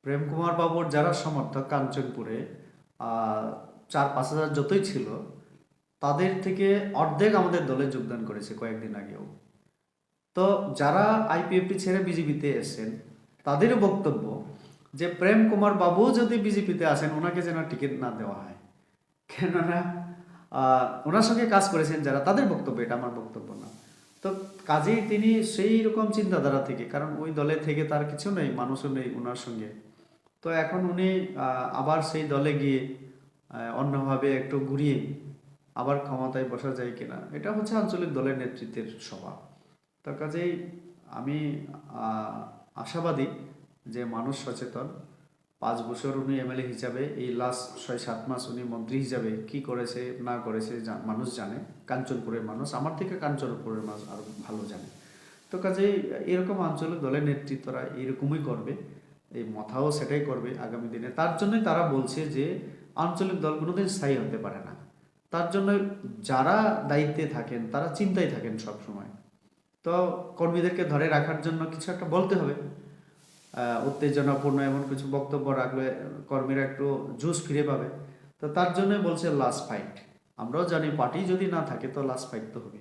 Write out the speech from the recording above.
প্রেম কুমার বাবুর যারা সমর্থক কাঞ্চনপুরে 4-5 হাজার যতই ছিল, তাদের থেকে অর্ধেক আমাদের দলে যোগদান করেছে কয়েকদিন আগেও। তো যারা আইপিএফটি ছেড়ে বিজেপিতে এসেছেন, তাদেরও বক্তব্য যে প্রেম কুমার বাবু যদি বিজেপিতে আসেন, ওনাকে যেন টিকিট না দেওয়া হয়। কেননা ওনার সঙ্গে কাজ করেছেন যারা, তাদের বক্তব্য, এটা আমার বক্তব্য না। তো কাজেই তিনি সেই রকম চিন্তাধারা থেকে, কারণ ওই দলে থেকে তার কিছু নেই, মানুষও নেই ওনার সঙ্গে। তো এখন উনি আবার সেই দলে গিয়ে অন্যভাবে একটু ঘুরিয়ে আবার ক্ষমতায় বসা যায় কিনা, এটা হচ্ছে আঞ্চলিক দলের নেতৃত্বের স্বভাব। তার কাজেই আমি আশাবাদী যে মানুষ সচেতন। 5 বছর উনি এমএলএ হিসাবে, এই লাস্ট 6-7 মাস উনি মন্ত্রী হিসাবে কি করেছে না করেছে মানুষ জানে। কাঞ্চনপুরের মানুষ আমার থেকে কাঞ্চনপুরের মানুষ আরও ভালো জানে। তো কাজেই এরকম আঞ্চলিক দলের নেতৃত্বরা এরকমই করবে, এই মথাও সেটাই করবে আগামী দিনে। তার জন্যই তারা বলছে যে আঞ্চলিক দল কোনোদিন স্থায়ী হতে পারে না। তার জন্য যারা দায়িত্বে থাকেন তারা চিন্তায় থাকেন সব সময়। তো কর্মীদেরকে ধরে রাখার জন্য কিছু একটা বলতে হবে, উত্তেজনাপূর্ণ এমন কিছু বক্তব্য রাখলে কর্মীরা একটু জোশ ফিরে পাবে। তো তার জন্য বলছে লাস্ট ফাইট। আমরাও জানি পার্টি যদি না থাকে তো লাস্ট ফাইট তো হবে।